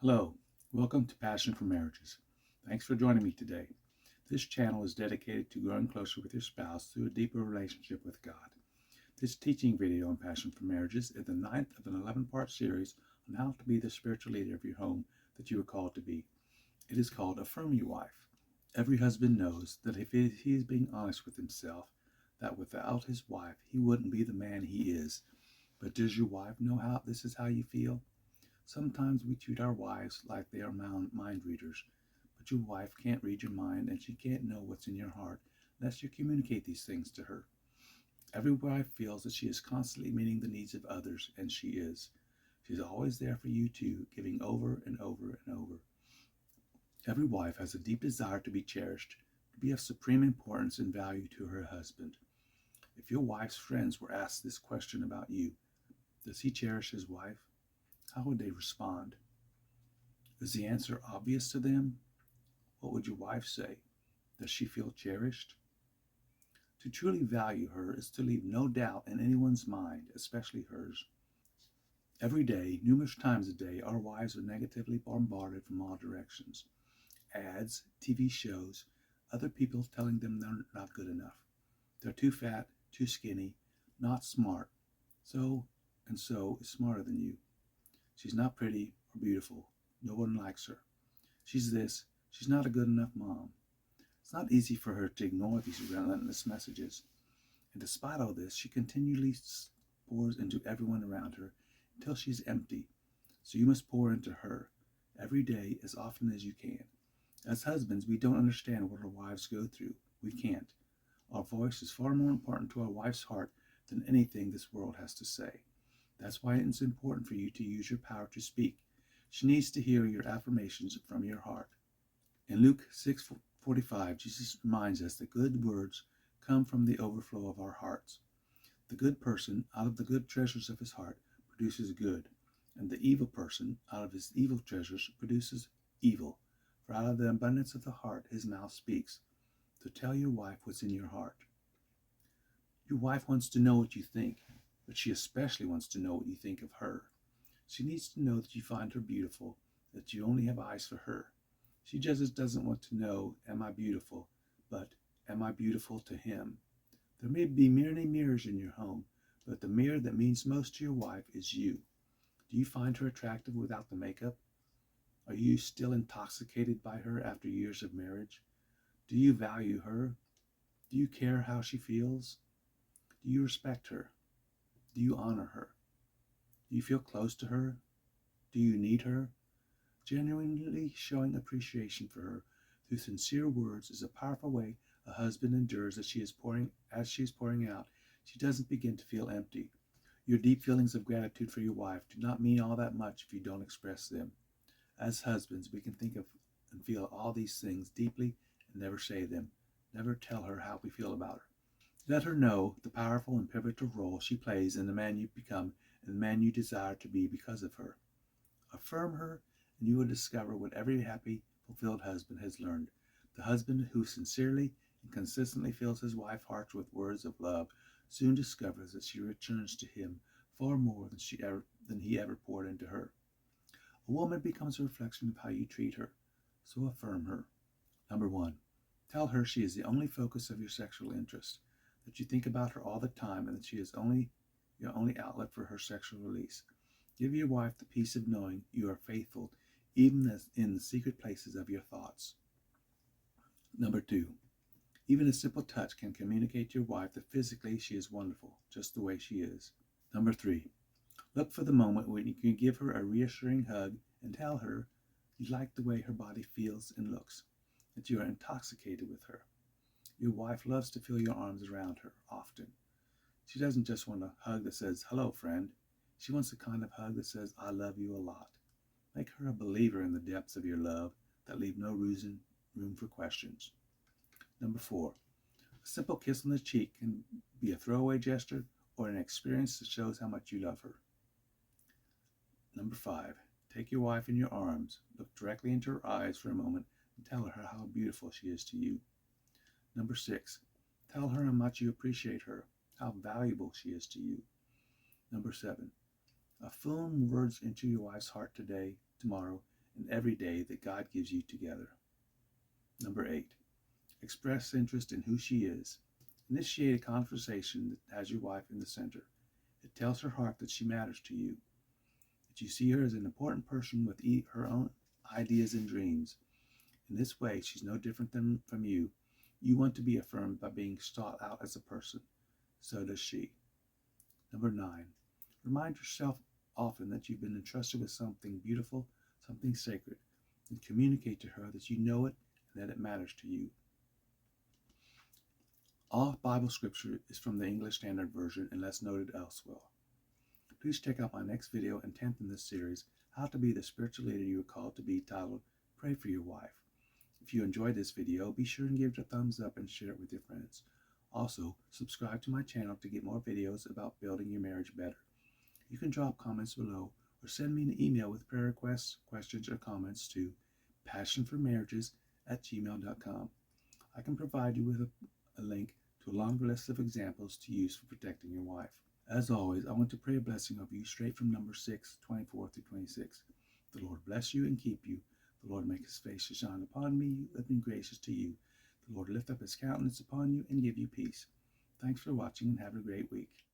Hello, welcome to Passion for Marriages. Thanks for joining me today. This channel is dedicated to growing closer with your spouse through a deeper relationship with God. This teaching video on Passion for Marriages is the ninth of an 11-part series on how to be the spiritual leader of your home that you are called to be. It is called Affirm Your Wife. Every husband knows that if he is being honest with himself, that without his wife he wouldn't be the man he is. But does your wife know how this is how you feel? Sometimes we treat our wives like they are mind readers, but your wife can't read your mind and she can't know what's in your heart unless you communicate these things to her. Every wife feels that she is constantly meeting the needs of others, and she is. She's always there for you too, giving over and over and over. Every wife has a deep desire to be cherished, to be of supreme importance and value to her husband. If your wife's friends were asked this question about you, does he cherish his wife? How would they respond? Is the answer obvious to them? What would your wife say? Does she feel cherished? To truly value her is to leave no doubt in anyone's mind, especially hers. Every day, numerous times a day, our wives are negatively bombarded from all directions. Ads, TV shows, other people telling them they're not good enough. They're too fat, too skinny, not smart. So and so is smarter than you. She's not pretty or beautiful. No one likes her. She's this. She's not a good enough mom. It's not easy for her to ignore these relentless messages. And despite all this, she continually pours into everyone around her until she's empty. So you must pour into her every day as often as you can. As husbands, we don't understand what our wives go through. We can't. Our voice is far more important to our wife's heart than anything this world has to say. That's why it's important for you to use your power to speak. She needs to hear your affirmations from your heart. In Luke 6:45, Jesus reminds us that good words come from the overflow of our hearts. The good person, out of the good treasures of his heart, produces good, and the evil person, out of his evil treasures, produces evil. For out of the abundance of the heart, his mouth speaks. So tell your wife what's in your heart. Your wife wants to know what you think, but she especially wants to know what you think of her. She needs to know that you find her beautiful, that you only have eyes for her. She just doesn't want to know, am I beautiful, but am I beautiful to him? There may be many mirrors in your home, but the mirror that means most to your wife is you. Do you find her attractive without the makeup? Are you still intoxicated by her after years of marriage? Do you value her? Do you care how she feels? Do you respect her? Do you honor her? Do you feel close to her? Do you need her? Genuinely showing appreciation for her through sincere words is a powerful way a husband endures as she is pouring out. She doesn't begin to feel empty. Your deep feelings of gratitude for your wife do not mean all that much if you don't express them. As husbands, we can think of and feel all these things deeply and never say them. Never tell her how we feel about her. Let her know the powerful and pivotal role she plays in the man you become and the man you desire to be because of her. Affirm her, and you will discover what every happy, fulfilled husband has learned. The husband who sincerely and consistently fills his wife's heart with words of love soon discovers that she returns to him far more than he ever poured into her. A woman becomes a reflection of how you treat her, so affirm her. Number 1. Tell her she is the only focus of your sexual interest, that you think about her all the time, and that she is your only outlet for her sexual release. Give your wife the peace of knowing you are faithful, even as in the secret places of your thoughts. Number 2. Even a simple touch can communicate to your wife that physically she is wonderful, just the way she is. Number 3. Look for the moment when you can give her a reassuring hug and tell her you like the way her body feels and looks, that you are intoxicated with her. Your wife loves to feel your arms around her often. She doesn't just want a hug that says, hello, friend. She wants the kind of hug that says, I love you a lot. Make her a believer in the depths of your love that leave no room for questions. Number 4. A simple kiss on the cheek can be a throwaway gesture or an experience that shows how much you love her. Number 5. Take your wife in your arms, look directly into her eyes for a moment, and tell her how beautiful she is to you. Number 6. Tell her how much you appreciate her, how valuable she is to you. Number 7. Affirm words into your wife's heart today, tomorrow, and every day that God gives you together. Number 8, express interest in who she is. Initiate a conversation that has your wife in the center. It tells her heart that she matters to you, that you see her as an important person with her own ideas and dreams. In this way, she's no different from you. You want to be affirmed by being sought out as a person. So does she. Number 9, remind yourself often that you've been entrusted with something beautiful, something sacred, and communicate to her that you know it and that it matters to you. All Bible scripture is from the English Standard Version unless noted elsewhere. Please check out my next video and 10th in this series, How to Be the Spiritual Leader You Are Called to Be, titled Pray for Your Wife. If you enjoyed this video, be sure and give it a thumbs up and share it with your friends. Also, subscribe to my channel to get more videos about building your marriage better. You can drop comments below or send me an email with prayer requests, questions, or comments to passionformarriages@gmail.com. I can provide you with a link to a longer list of examples to use for protecting your wife. As always, I want to pray a blessing over you straight from Numbers 6:24-26. The Lord bless you and keep you. The Lord make his face to shine upon me, be gracious to you. The Lord lift up his countenance upon you and give you peace. Thanks for watching and have a great week.